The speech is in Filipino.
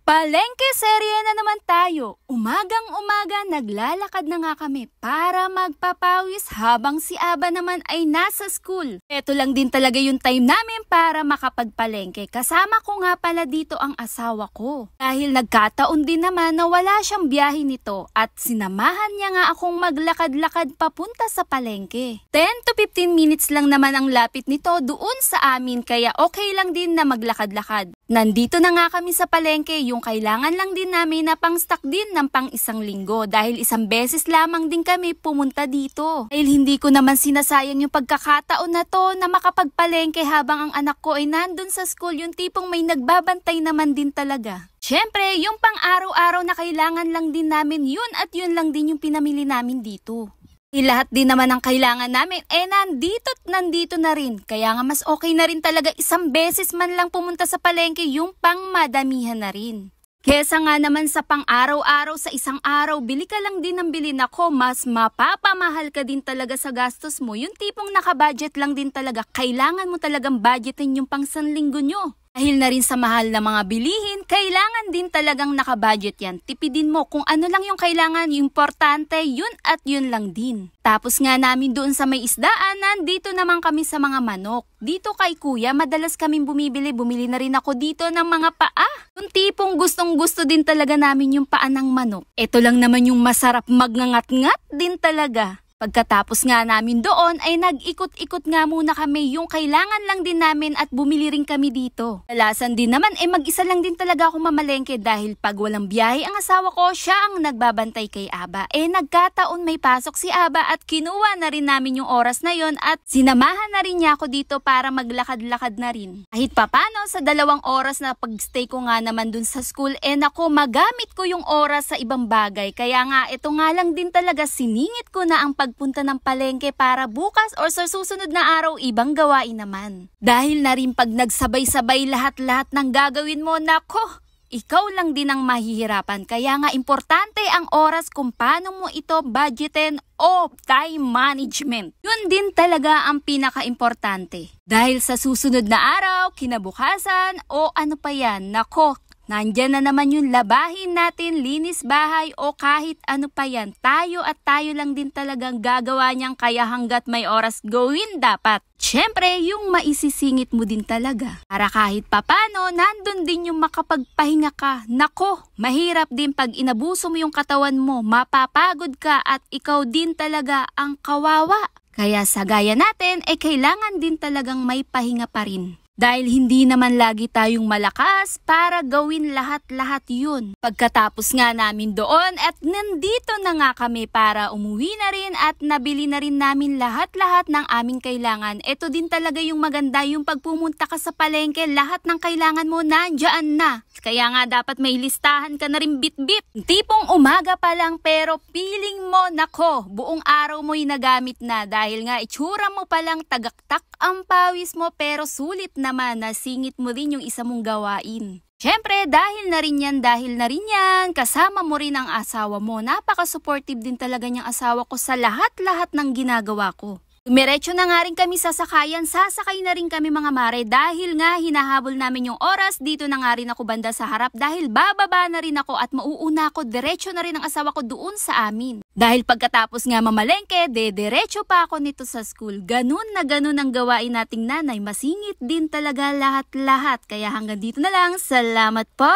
Palengke serye na naman tayo. Umagang-umaga naglalakad na nga kami para magpapawis habang si Aba naman ay nasa school. Ito lang din talaga yung time namin para makapagpalengke. Kasama ko nga pala dito ang asawa ko. Dahil nagkataon din naman na wala siyang biyahe nito at sinamahan niya nga akong maglakad-lakad papunta sa palengke. 10 to 15 minutes lang naman ang lapit nito doon sa amin kaya okay lang din na maglakad-lakad. Nandito na nga kami sa palengke, yung kailangan lang din namin na pang-stock din ng pang-isang linggo dahil isang beses lamang din kami pumunta dito. Dahil hindi ko naman sinasayang yung pagkakataon na to na makapagpalengke habang ang anak ko ay nandun sa school, yung tipong may nagbabantay naman din talaga. Syempre, yung pang-araw-araw na kailangan lang din namin yun at yun lang din yung pinamili namin dito. Lahat din naman ang kailangan namin nandito na rin. Kaya nga mas okay na rin talaga isang beses man lang pumunta sa palengke yung pang-madamihan na rin. Kesa nga naman sa pang-araw-araw sa isang araw, bili ka lang din ng bili nako, mas mapapamahal ka din talaga sa gastos mo. Yung tipong nakabudget lang din talaga, kailangan mo talagang budgetin yung pang-sanlinggo nyo. Dahil na rin sa mahal na mga bilihin, kailangan din talagang nakabudget yan. Tipidin mo kung ano lang yung kailangan, yung importante, yun at yun lang din. Tapos nga namin doon sa may isdaan, nandito naman kami sa mga manok. Dito kay kuya, madalas kaming bumili na rin ako dito ng mga paa. Yung tipong gustong-gusto din talaga namin yung paa ng manok. Ito lang naman yung masarap magngangat-ngat din talaga. Pagkatapos nga namin doon ay nag-ikot-ikot nga muna kami, yung kailangan lang din namin at bumili rin kami dito. Kalasan din naman mag-isa lang din talaga ako mamalengke dahil pag walang biyahe ang asawa ko, siya ang nagbabantay kay Aba. Nagkataon may pasok si Aba at kinuha na rin namin yung oras na yon at sinamahan na rin niya ako dito para maglakad-lakad na rin. Kahit papano sa 2 oras na pagstay ko nga naman dun sa school, nako magamit ko yung oras sa ibang bagay. Kaya nga ito nga lang din talaga siningit ko na ang pagpunta ng palengke para bukas or sa susunod na araw ibang gawain naman. Dahil na rin pag nagsabay-sabay lahat-lahat ng gagawin mo, nako, ikaw lang din ang mahihirapan. Kaya nga importante ang oras kung paano mo ito budgetin o time management. Yun din talaga ang pinaka-importante. Dahil sa susunod na araw, kinabukasan o ano pa yan, nako, nandyan na naman yung labahin natin, linis bahay o kahit ano pa yan. Tayo at tayo lang din talagang gagawa niyang kaya hanggat may oras gawin dapat. Siyempre, yung maisisingit mo din talaga. Para kahit papano, nandun din yung makapagpahinga ka. Nako, mahirap din pag inabuso mo yung katawan mo, mapapagod ka at ikaw din talaga ang kawawa. Kaya sa gaya natin, kailangan din talagang may pahinga pa rin. Dahil hindi naman lagi tayong malakas para gawin lahat-lahat yun. Pagkatapos nga namin doon at nandito na nga kami para umuwi na rin at nabili na rin namin lahat-lahat ng aming kailangan. Ito din talaga yung maganda, yung pagpumunta ka sa palengke, lahat ng kailangan mo nandiyan na. Kaya nga dapat may listahan ka na rin bit-bit. Tipong umaga pa lang pero feeling mo, nako, buong araw mo'y nagamit na dahil nga itsura mo palang tagaktak ang pawis mo pero sulit naman na singit mo rin yung isa mong gawain. Siyempre, dahil na rin yan, kasama mo rin ang asawa mo. Napaka-supportive din talaga niyang asawa ko sa lahat-lahat ng ginagawa ko. Dumiretso na nga rin kami sa sakayan, sasakay na rin kami mga mare dahil nga hinahabol namin yung oras. Dito na nga rin ako banda sa harap dahil bababa na rin ako at mauuna ako, diretso na rin ang asawa ko doon sa amin. Dahil pagkatapos nga mamalengke, diretso pa ako nito sa school. Ganun na ganun ang gawain nating nanay, masingit din talaga lahat-lahat. Kaya hanggang dito na lang, salamat po!